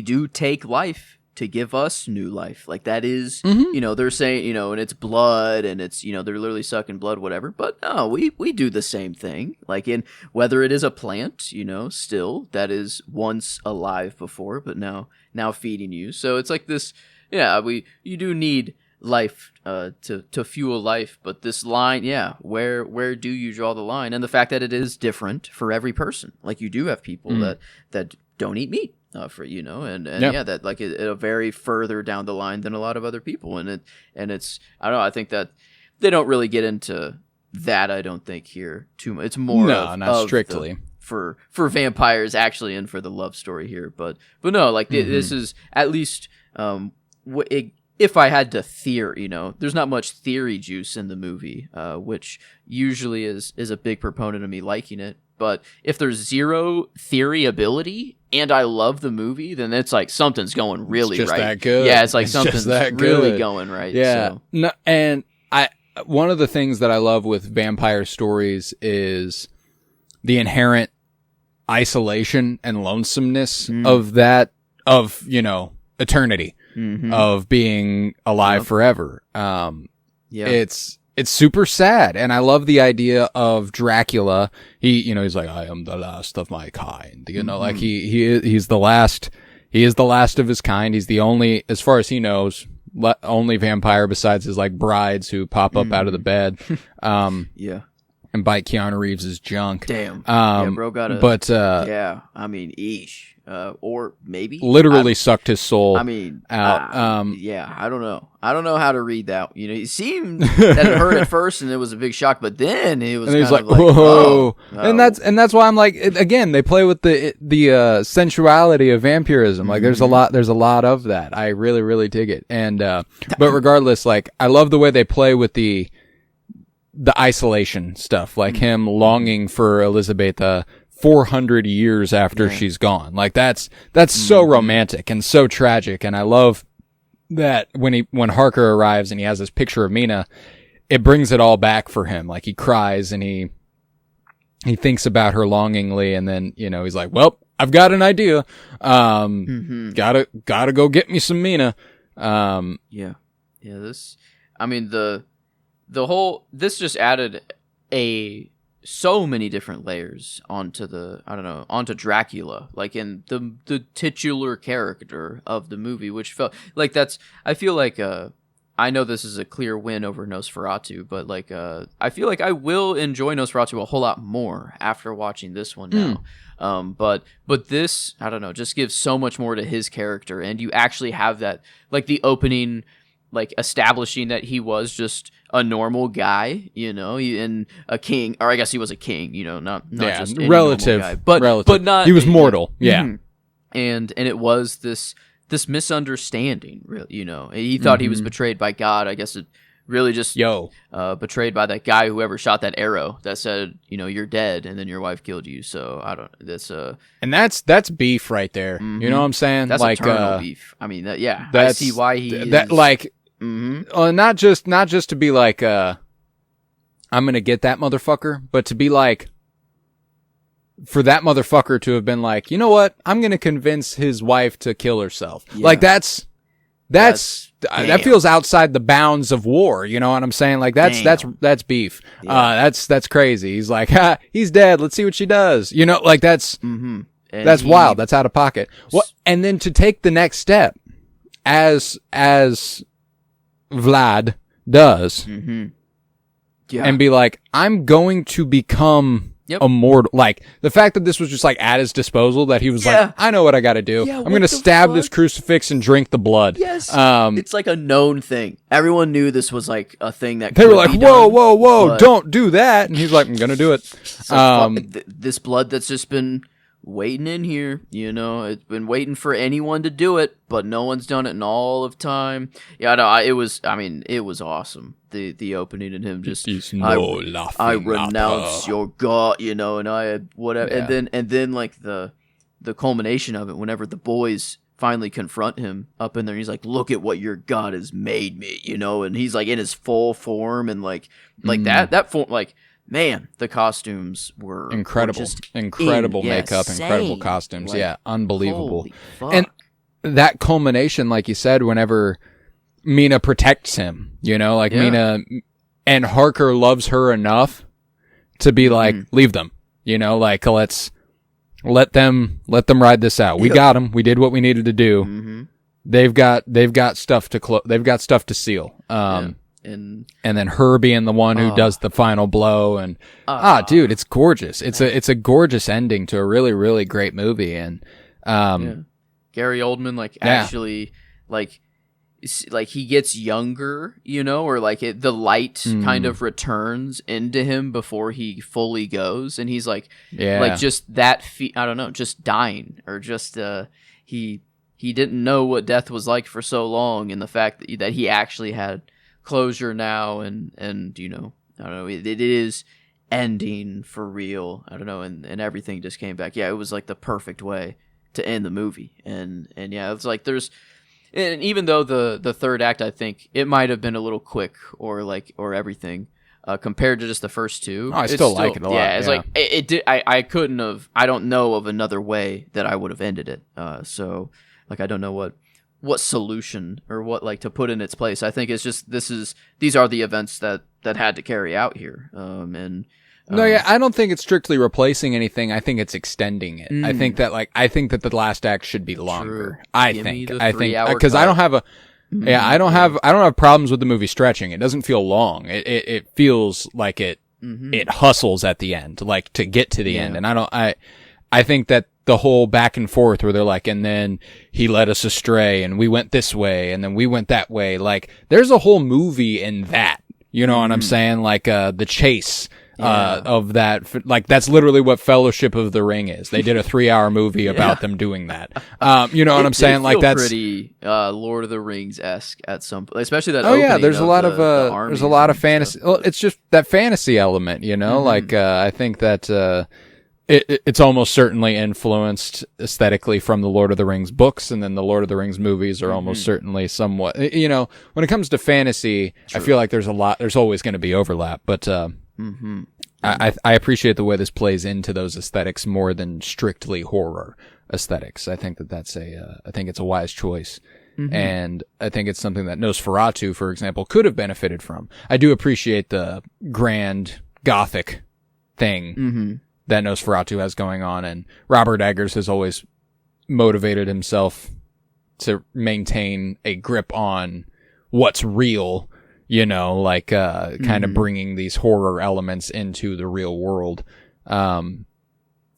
do take life to give us new life. That is, they're saying, and it's blood and it's, they're literally sucking blood, whatever. But no, we do the same thing. In whether it is a plant, still that is once alive before, but now feeding you. So it's this, you do need life to fuel life, but this line, where do you draw the line? And the fact that it is different for every person. You do have people that don't eat meat. That a very further down the line than a lot of other people, and it's I don't know. I think that they don't really get into that. I don't think here too much. It's more not strictly for vampires actually, and for the love story here. But no, this is at least if I had to theory, there's not much theory juice in the movie, which usually is a big proponent of me liking it. But if there's zero theory ability and I love the movie, then it's something's going really right. That good. Yeah, it's something's really going right. Yeah. So. No, and one of the things that I love with vampire stories is the inherent isolation and lonesomeness of eternity, of being alive forever. It's super sad, and I love the idea of Dracula. He's I am the last of my kind. He's the last. He is the last of his kind. He's the only, as far as he knows, only vampire besides his brides who pop up out of the bed. And bite Keanu Reeves' junk. Damn. Bro got eesh. Or maybe literally sucked his soul out. I don't know. I don't know how to read that. He seemed that it hurt at first and it was a big shock, but then it was and kind of whoa. And that's why I'm again, they play with the sensuality of vampirism. There's a lot of that. I really, really dig it. And but regardless, I love the way they play with the isolation stuff, him longing for Elizabeth 400 years after she's gone. That's so romantic and so tragic. And I love that when Harker arrives and he has this picture of Mina, it brings it all back for him. He cries and he thinks about her longingly, and then he's well, I've got an idea. Gotta go get me some Mina. This, the whole, this just added so many different layers onto Dracula, in the titular character of the movie, which felt I feel I know this is a clear win over Nosferatu, but I feel I will enjoy Nosferatu a whole lot more after watching this one now. But this, I don't know, just gives so much more to his character, and you actually have that, the opening, establishing that he was just a normal guy, and a king, or I guess he was a king, not just any relative guy, but not, he was mortal, and it was this misunderstanding, really, he thought he was betrayed by God. I guess it really just betrayed by that guy, whoever shot that arrow that said, you're dead, and then your wife killed you. So I don't. And that's beef right there. You know what I'm saying? That's like eternal beef. I mean, I see why he is. Like, not just to be like, I'm gonna get that motherfucker, but to be like, for that motherfucker to have been like, you know what? I'm gonna convince his wife to kill herself. Yeah. Like that feels outside the bounds of war. You know what I'm saying? Like that's beef. Yeah. That's crazy. He's like, he's dead. Let's see what she does. Like that's wild. That's out of pocket. And then to take the next step, as Vlad does, and be like, I'm going to become immortal. Like the fact that this was just like at his disposal, that he was like, I know what I got to do. I'm going to stab this crucifix and drink the blood. Yes. It's like a known thing. Everyone knew this was like a thing that they were like, whoa, don't do that. And he's like, I'm going to do it. This blood that's just been waiting in here, it's been waiting for anyone to do it, but no one's done it in all of time. Yeah, no, it was awesome. The opening and him just, I renounce your God, and I had whatever, and then like the culmination of it, whenever the boys finally confront him up in there, he's like, look at what your God has made me, and he's like in his full form, and like that form, like, man, the costumes were incredible. Incredible makeup, incredible costumes. Like, unbelievable. And that culmination, like you said, whenever Mina protects him, Mina, and Harker loves her enough to be like, leave them, like, let's let them ride this out. We got them. We did what we needed to do. They've got stuff to seal. And then her being the one who does the final blow, and dude, it's gorgeous. It's a gorgeous ending to a really, really great movie. And Gary Oldman, actually, like he gets younger, or like the light kind of returns into him before he fully goes, and he's like, just that I don't know, just dying, or just he didn't know what death was like for so long, and the fact that he actually had closure now, and I don't know, it is ending for real. I don't know, and everything just came back. It was like the perfect way to end the movie, and it's like and even though the third act, I think it might have been a little quick, or everything compared to just the first two. I still like it a lot. It's like it did. I couldn't have. I don't know of another way that I would have ended it. So like, I don't know what solution or what to put in its place. I think it's just these are the events that had to carry out here. I don't think it's strictly replacing anything. I think it's extending it. I think that the last act should be longer. True. I think because I don't have I don't have problems with the movie stretching. It doesn't feel long. It feels like it hustles at the end, like to get to the end. And I think that the whole back and forth where they're like, and then he led us astray, and we went this way, and then we went that way. Like, there's a whole movie in that. You know what I'm saying? Like, the chase of that. Like, that's literally what Fellowship of the Ring is. They did a 3-hour movie about them doing that. You know what I'm saying? Like, that's pretty Lord of the Rings-esque at some point, especially that. There's a lot there's a lot of fantasy. Well, it's just that fantasy element, Like, I think that it's almost certainly influenced aesthetically from the Lord of the Rings books, and then the Lord of the Rings movies are almost certainly somewhat, when it comes to fantasy, I feel like there's always going to be overlap, but I appreciate the way this plays into those aesthetics more than strictly horror aesthetics. I think I think it's a wise choice. And I think it's something that Nosferatu, for example, could have benefited from. I do appreciate the grand gothic thing that Nosferatu has going on, and Robert Eggers has always motivated himself to maintain a grip on what's real, kind of bringing these horror elements into the real world. I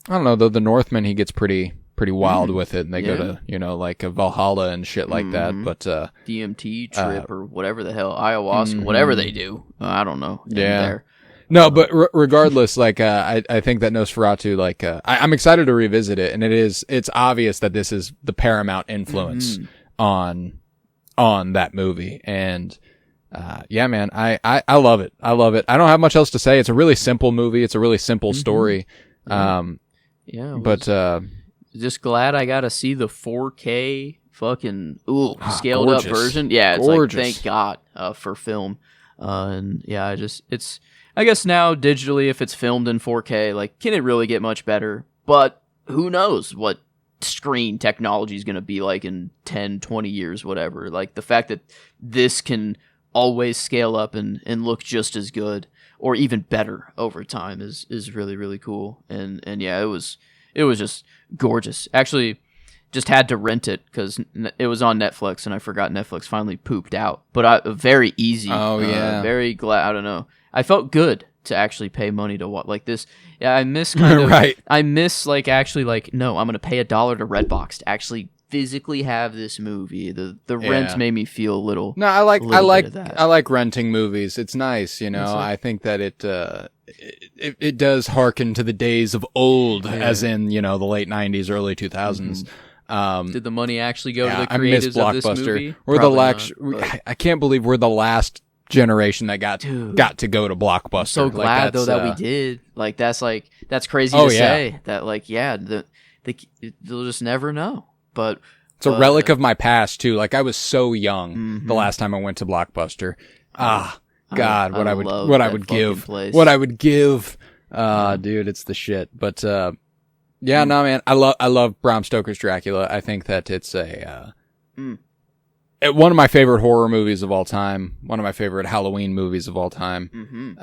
don't know, though, the Northmen, he gets pretty wild with it, and they go to, like a Valhalla and shit like that, but DMT trip or whatever the hell, ayahuasca, whatever they do, I don't know. No, but regardless, I think that Nosferatu, I'm excited to revisit it, and it's obvious that this is the paramount influence on that movie, and Yeah, man, I love it. I love it. I don't have much else to say. It's a really simple movie. It's a really simple story. But just glad I got to see the 4K fucking scaled gorgeous. up version. Yeah, it's Gorgeous. like thank God for film. And yeah, I guess now digitally, if it's filmed in 4K, like, can it really get much better? But who knows what screen technology is going to be like in 10, 20 years, whatever. Like, the fact that this can always scale up and look just as good or even better over time is really, really cool. And yeah, it was just gorgeous. Actually, just had to rent it because it was on Netflix, and I forgot Netflix finally pooped out. But very easy. Oh, yeah. Very glad. I don't know. I felt good to actually pay money to watch like this. Yeah, I miss kind of. Right. I miss actually no, I'm gonna pay $1 to Redbox to actually physically have this movie. The rent made me feel a little. No, I like that. renting movies. It's nice, you know. I think that it does harken to the days of old, as in, you know, the late 90s, early 2000s. Did the money actually go to the I miss creators of this Blockbuster. movie? We're Probably not, I can't believe we're the last generation that got to go to Blockbuster. I'm so glad though that we did. Like that's crazy to say that they'll just never know. But it's a relic of my past too. Like, I was so young the last time I went to Blockbuster. God, what I would give. Dude, it's the shit. But yeah, no, man, I love Bram Stoker's Dracula. I think that it's one of my favorite horror movies of all time. One of my favorite Halloween movies of all time.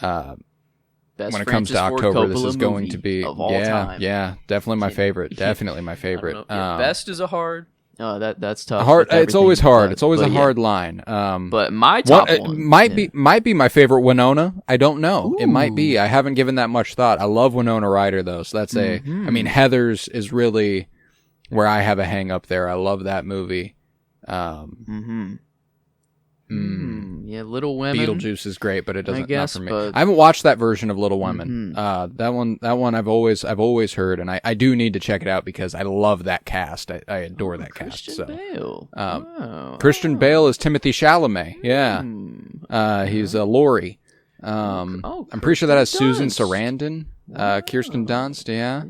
Best when it comes Francis to Ford October, Coppola this is going to be of all time. Yeah, definitely my favorite. Definitely my favorite. Best is a hard. That's tough. It's always hard. It's always a hard line. But my top one might be my favorite Winona. I don't know. Ooh. It might be. I haven't given that much thought. I love Winona Ryder though, so that's I mean, Heathers is really where I have a hang up there. I love that movie. Yeah, Little Women. Beetlejuice is great, but it doesn't. Not for me. But I haven't watched that version of Little Women. That one I've always heard, and I do need to check it out because I love that cast. I adore that cast. So Bale. Christian Bale is Timothy Chalamet. Yeah, he's Laurie. I'm pretty sure that has Susan Sarandon, Kirsten Dunst. Yeah.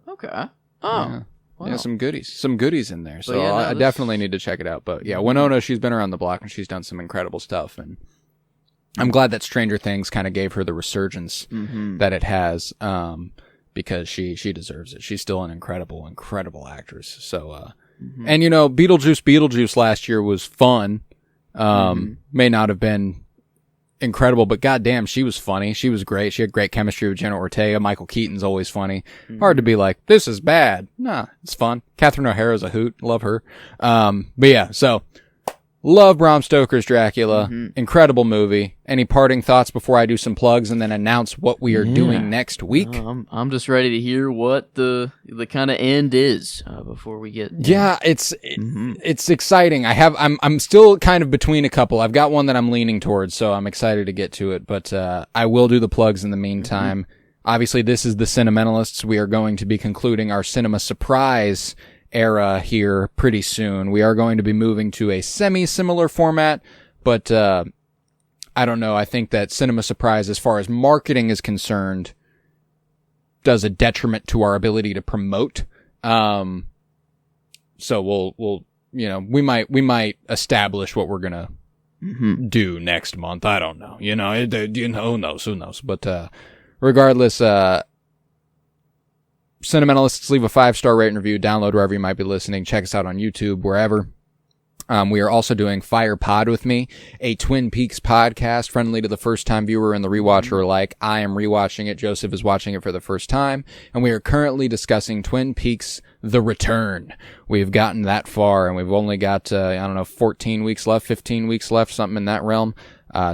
Okay. Yeah. Wow. Yeah, some goodies in there. So I definitely need to check it out. But yeah, Winona, she's been around the block and she's done some incredible stuff. And I'm glad that Stranger Things kind of gave her the resurgence that it has, because she deserves it. She's still an incredible actress. So, and you know, Beetlejuice last year was fun. May not have been incredible, but goddamn, she was funny. She was great. She had great chemistry with Jenna Ortega. Michael Keaton's always funny. Hard to be like, this is bad. Nah, it's fun. Catherine O'Hara's a hoot. Love her. But yeah, so love Bram Stoker's Dracula. Incredible movie. Any parting thoughts before I do some plugs and then announce what we are doing next week? I'm just ready to hear what the kind of end is before we get. Yeah, it's exciting. I'm still kind of between a couple. I've got one that I'm leaning towards, so I'm excited to get to it. But I will do the plugs in the meantime. Obviously, this is the Cinementalists. We are going to be concluding our Cinema Surprise era here pretty soon. We are going to be moving to a semi-similar format, but I don't know. I think that Cinema Surprise, as far as marketing is concerned, does a detriment to our ability to promote. So we'll we might establish what we're gonna do next month. I don't know. Who knows? But regardless, Cinementalists, leave a 5-star rate and review, download wherever you might be listening, check us out on YouTube, wherever. We are also doing Fire Pod with Me, a Twin Peaks podcast, friendly to the first-time viewer and the rewatcher alike. I am rewatching it. Joseph is watching it for the first time, and we are currently discussing Twin Peaks: The Return. We've gotten that far, and we've only got 14 weeks left, 15 weeks left, something in that realm.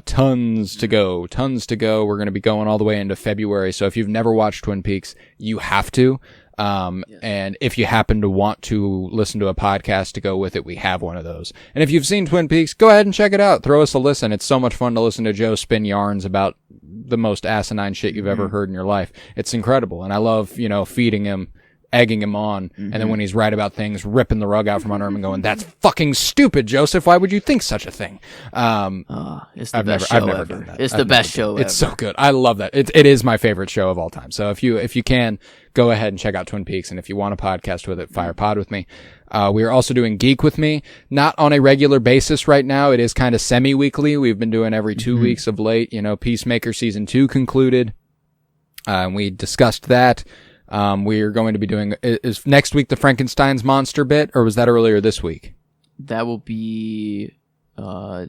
Tons to go. We're going to be going all the way into February. So if you've never watched Twin Peaks, you have to. And if you happen to want to listen to a podcast to go with it, we have one of those. And if you've seen Twin Peaks, go ahead and check it out. Throw us a listen. It's so much fun to listen to Joe spin yarns about the most asinine shit you've ever heard in your life. It's incredible. And I love, feeding him egging him on, and then when he's right about things, ripping the rug out from under him and going, "That's fucking stupid, Joseph. Why would you think such a thing?" It's the I've best never show done ever. that. It's the best show ever. It's so good. I love that. It is my favorite show of all time. So if you can, go ahead and check out Twin Peaks, and if you want a podcast with it, fire pod with me. We are also doing Geek with Me, not on a regular basis right now. It is kind of semi-weekly. We've been doing every 2 weeks of late. Peacemaker season 2 concluded. And we discussed that. We are going to be doing, is next week the Frankenstein's monster bit, or was that earlier this week? That will be, I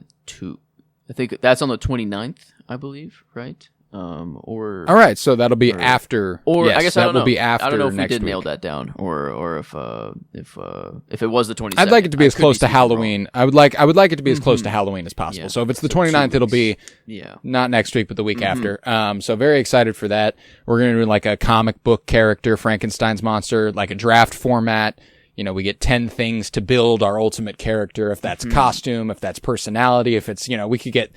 think that's on the 29th, I believe, right? All right, so that'll be after. Or yes, I guess that will be after. I don't know if we did week. nail that down, or if it was the 27th. I'd like it to be as close to Halloween. I would like it to be as close to Halloween as possible. Yeah. So if it's the 29th, it'll be not next week, but the week after. So very excited for that. We're gonna do like a comic book character, Frankenstein's monster, like a draft format. We get 10 things to build our ultimate character. If that's costume, if that's personality, if it's, we can get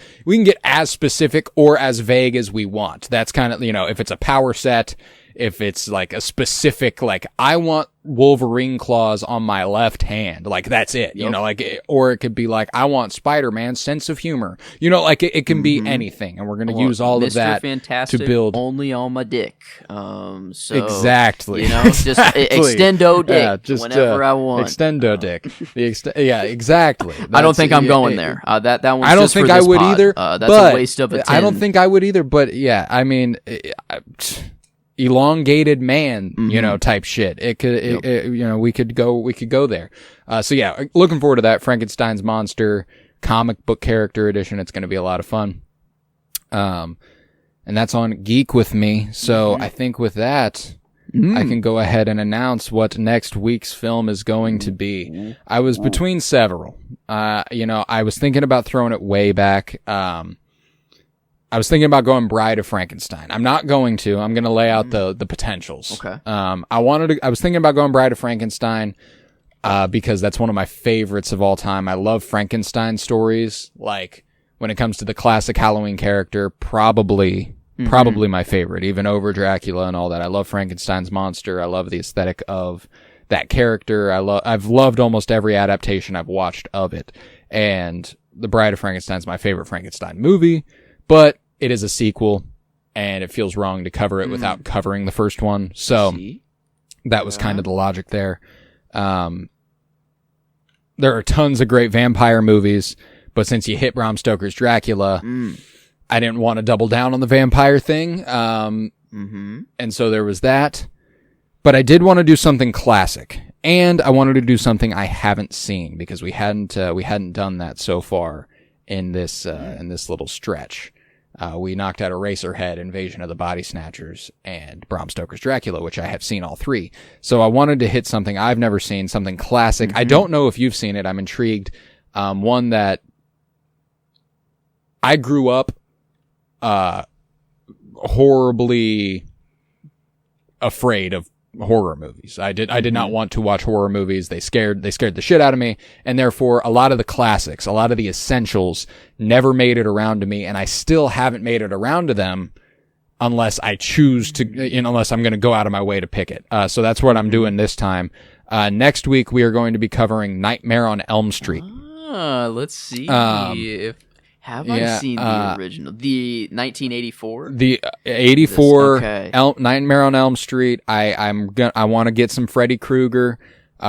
as specific or as vague as we want. That's kind of, if it's a power set, if it's like a specific, like I want Wolverine claws on my left hand, like that's it, or it could be like, I want Spider-Man's sense of humor, it can be anything. And we're going to use all of that Fantastic to build only on my dick. So exactly, just extendo dick whenever I want. Extendo dick. Exactly. I don't think I'm going there. That one's I don't just think for I this would pod. either. That's but a waste of a 10. I don't think I would either. But yeah, I mean, elongated man, type shit. It could, we could go there. So yeah, looking forward to that Frankenstein's monster comic book character edition. It's going to be a lot of fun. And that's on Geek with Me. So I think with that, I can go ahead and announce what next week's film is going to be. I was between several. I was thinking about throwing it way back. I was thinking about going Bride of Frankenstein. I'm not going to. I'm going to lay out the potentials. Okay. I was thinking about going Bride of Frankenstein, because that's one of my favorites of all time. I love Frankenstein stories. Like, when it comes to the classic Halloween character, probably my favorite, even over Dracula and all that. I love Frankenstein's monster. I love the aesthetic of that character. I've loved almost every adaptation I've watched of it. And The Bride of Frankenstein is my favorite Frankenstein movie. But it is a sequel, and it feels wrong to cover it without covering the first one. So that was kind of the logic there. There are tons of great vampire movies, but since you hit Bram Stoker's Dracula, I didn't want to double down on the vampire thing. And so there was that. But I did want to do something classic, and I wanted to do something I haven't seen, because we hadn't done that so far in this little stretch. We knocked out Eraserhead, Invasion of the Body Snatchers, and Bram Stoker's Dracula, which I have seen all three. So I wanted to hit something I've never seen, something classic. I don't know if you've seen it. I'm intrigued. One that I grew up horribly afraid of horror movies. I did not want to watch horror movies. They scared the shit out of me, and therefore a lot of the classics, a lot of the essentials never made it around to me, and I still haven't made it around to them unless I choose to, unless I'm going to go out of my way to pick it. So that's what I'm doing this time. Next week we are going to be covering Nightmare on Elm Street. Let's see if I seen the original, the 1984? The 84 Nightmare on Elm Street. I want to get some Freddy Krueger.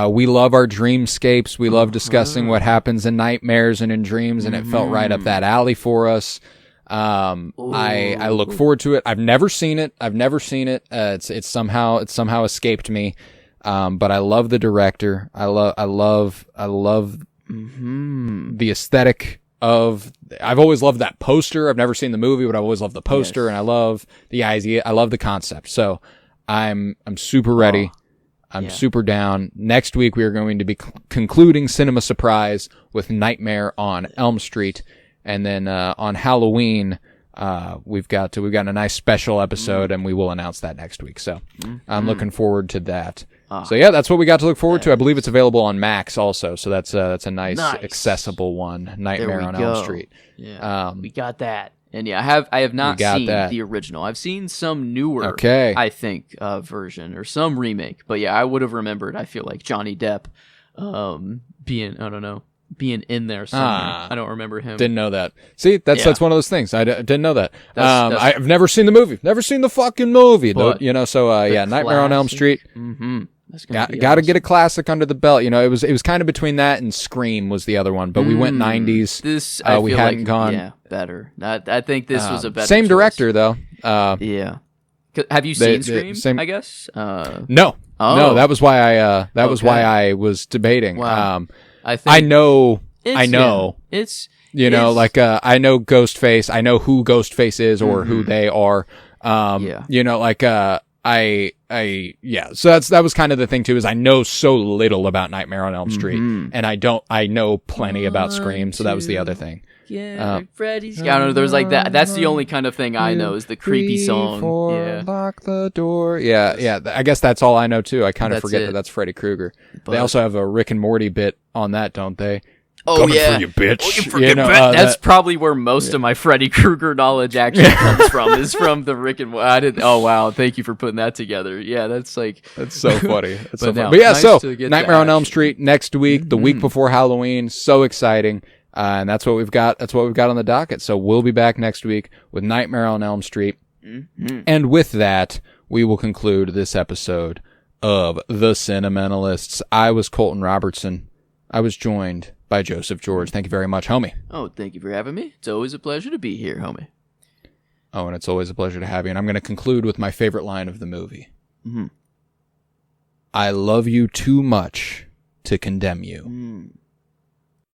We love our dreamscapes. We love discussing what happens in nightmares and in dreams, and it felt right up that alley for us. I look forward to it. I've never seen it. It's somehow escaped me. But I love the director. I love the aesthetic of. I've always loved that poster. I've never seen the movie, but I've always loved the poster, and I love the idea. I love the concept. So I'm super ready. I'm super down. Next week we are going to be concluding Cinema Surprise with Nightmare on Elm Street, and then on Halloween we've got a nice special episode, and we will announce that next week. So I'm looking forward to that. So yeah, that's what we got to look forward to. I believe it's available on Max also, so that's a nice accessible one. Nightmare on Elm Street. Yeah, we got that. And yeah, I have not seen the original. I've seen some newer, I think, version or some remake. But yeah, I would have remembered. I feel like Johnny Depp, being in there somewhere. I don't remember him. Didn't know that. See, that's one of those things. I didn't know that. I've never seen the movie. Never seen the fucking movie. But, Nightmare on Elm Street. Mm-hmm. Got to get a classic under the belt. It was kind of between that and Scream was the other one, but we went 90s. This we hadn't gone. Better. I think this was a better. Same choice. Director though. Yeah. Have you seen Scream? I guess. No. Oh. No, that was why I was debating. Wow. I know. I know Ghostface. I know who Ghostface is or who they are. So that was kind of the thing too, is I know so little about Nightmare on Elm Street, and I know plenty about Scream, so that was the other thing. Yeah, Freddy's. I don't know. There's like that. That's the only kind of thing I know is the creepy song. Lock the door. Yeah. I guess that's all I know too. I kind of forget that that's Freddy Krueger. They also have a Rick and Morty bit on that, don't they? Oh, Coming yeah. for you, bitch. That's probably where most of my Freddy Krueger knowledge actually comes from, is from the Rick and Morty. Oh, wow. Thank you for putting that together. Yeah, that's so funny. But yeah, nice Nightmare on Elm Street next week, the week before Halloween. So exciting. And that's what we've got. That's what we've got on the docket. So we'll be back next week with Nightmare on Elm Street. And with that, we will conclude this episode of The Cinementalists. I was Colton Robertson. I was joined by Joseph George. Thank you very much, homie. Oh, thank you for having me. It's always a pleasure to be here, homie. Oh, and it's always a pleasure to have you. And I'm going to conclude with my favorite line of the movie. I love you too much to condemn you.